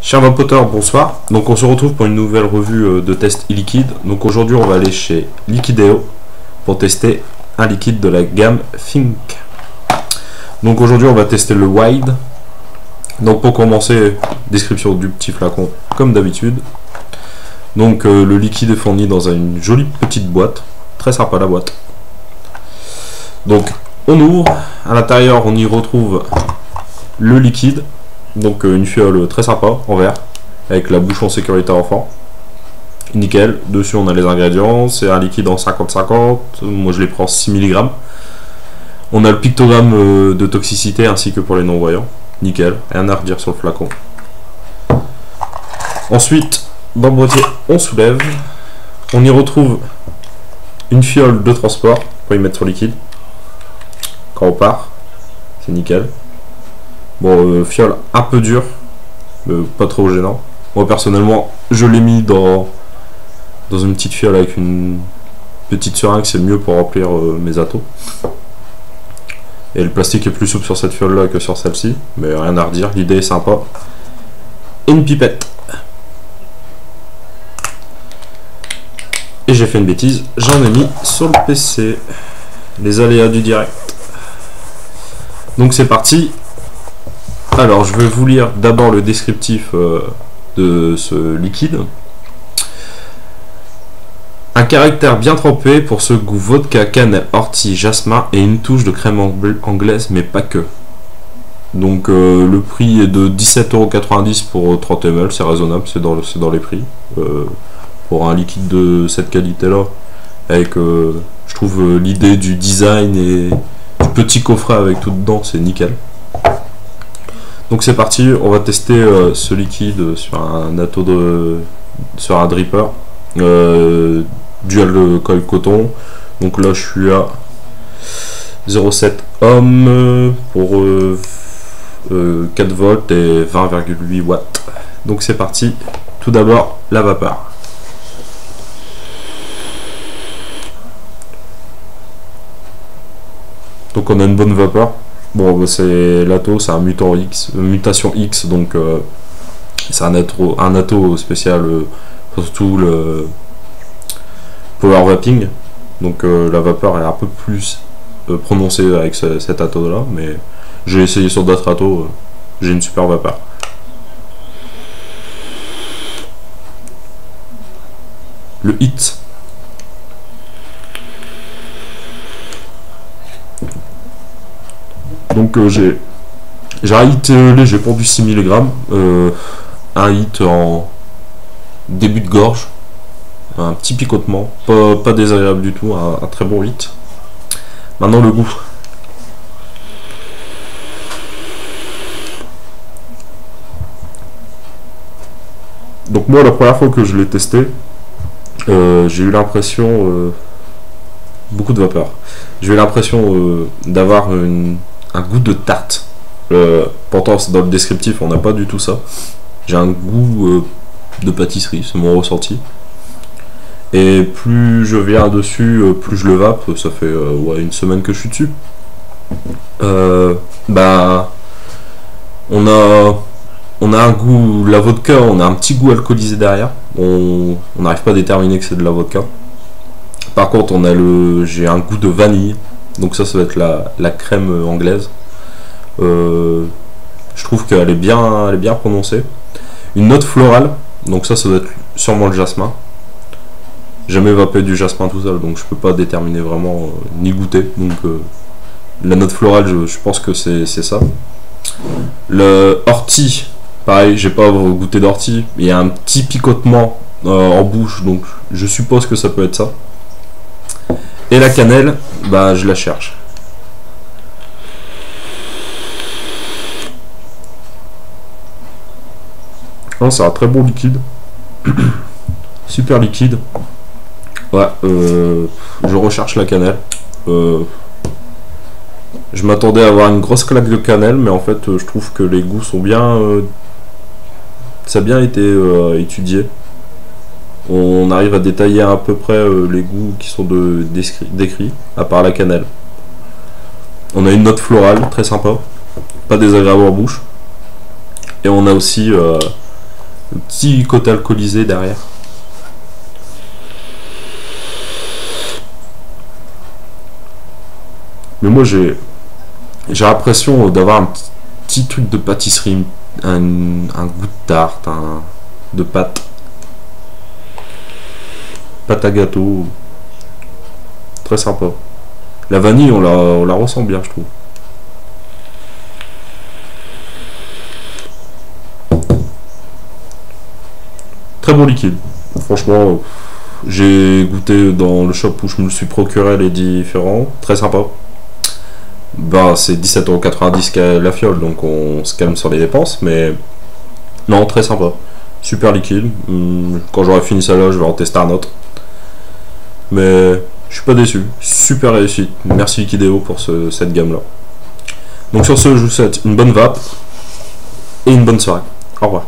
Chers vapoteurs, bonsoir. Donc on se retrouve pour une nouvelle revue de test e-liquide. Donc aujourd'hui on va aller chez Liquideo pour tester un liquide de la gamme Think. Donc aujourd'hui on va tester le Wide. Donc pour commencer, description du petit flacon comme d'habitude. Donc le liquide est fourni dans une jolie petite boîte. Très sympa la boîte. Donc on ouvre, à l'intérieur on y retrouve le liquide. Donc une fiole très sympa en verre avec la bouchon sécurité enfant, nickel. Dessus on a les ingrédients, c'est un liquide en 50-50, moi je les prends 6 mg. On a le pictogramme de toxicité ainsi que pour les non voyants, nickel, rien à redire sur le flacon. Ensuite dans le boîtier on soulève, on y retrouve une fiole de transport pour y mettre son liquide quand on part, c'est nickel. Bon, fiole un peu dure, pas trop gênant. Moi personnellement, je l'ai mis dans une petite fiole avec une petite seringue, c'est mieux pour remplir mes atos. Et le plastique est plus souple sur cette fiole là que sur celle-ci, mais rien à redire, l'idée est sympa. Et une pipette. Et j'ai fait une bêtise, j'en ai mis sur le PC. Les aléas du direct. Donc c'est parti. Alors je vais vous lire d'abord le descriptif de ce liquide. Un caractère bien trempé pour ce goût vodka, cannelle, ortie, jasmin et une touche de crème anglaise, mais pas que. Donc le prix est de 17,90 € pour 30 ml, c'est raisonnable, c'est dans les prix. Pour un liquide de cette qualité là, avec je trouve l'idée du design et du petit coffret avec tout dedans, c'est nickel. Donc c'est parti, on va tester ce liquide sur un sur un dripper dual coil coton. Donc là je suis à 0,7 ohm pour 4 volts et 20,8 watts. Donc c'est parti, tout d'abord la vapeur. Donc on a une bonne vapeur. Bon, c'est l'Ato, c'est un mutation X, donc c'est un Ato spécial, surtout le power vaping. Donc la vapeur est un peu plus prononcée avec cet Ato là, mais j'ai essayé sur d'autres Atos, j'ai une super vapeur. Le hit. Donc j'ai un hit léger pour du 6 mg, un hit en début de gorge, un petit picotement, pas désagréable du tout, un très bon hit. Maintenant le goût. Donc moi la première fois que je l'ai testé, j'ai eu l'impression, beaucoup de vapeur, j'ai eu l'impression d'avoir un goût de tarte. Pourtant dans le descriptif on n'a pas du tout ça. J'ai un goût de pâtisserie, c'est mon ressenti. Et plus je viens dessus, plus je le vape. Ça fait ouais, une semaine que je suis dessus. Bah on a un goût, la vodka, on a un petit goût alcoolisé derrière. On n'arrive pas à déterminer que c'est de la vodka. Par contre j'ai un goût de vanille. Donc ça va être la crème anglaise. Je trouve qu'elle est bien prononcée. Une note florale, donc ça doit être sûrement le jasmin. Jamais vapé du jasmin tout seul, donc je peux pas déterminer vraiment ni goûter. Donc la note florale, je pense que c'est ça. Le ortie, pareil, j'ai pas goûté d'ortie. Il y a un petit picotement en bouche, donc je suppose que ça peut être ça. Et la cannelle, bah je la cherche. Oh, c'est un très bon liquide. Super liquide. Ouais, je recherche la cannelle. Je m'attendais à avoir une grosse claque de cannelle, mais en fait je trouve que les goûts sont bien... ça a bien été étudié. On arrive à détailler à peu près les goûts qui sont décrits, à part la cannelle. On a une note florale très sympa, pas désagréable en bouche. Et on a aussi Le petit côté alcoolisé derrière. Mais moi j'ai l'impression d'avoir un petit truc de pâtisserie, un goût de tarte, de pâte à gâteau. Très sympa. La vanille, on la ressent bien, je trouve. Très bon liquide. Franchement, j'ai goûté dans le shop où je me suis procuré les différents. Très sympa. Bah, c'est 17,90€ la fiole, donc on se calme sur les dépenses, mais non, très sympa. Super liquide. Quand j'aurai fini celle-là, je vais en tester un autre. Mais je suis pas déçu. Super réussite. Merci Liquideo pour cette gamme-là. Donc sur ce, je vous souhaite une bonne vape et une bonne soirée. Au revoir.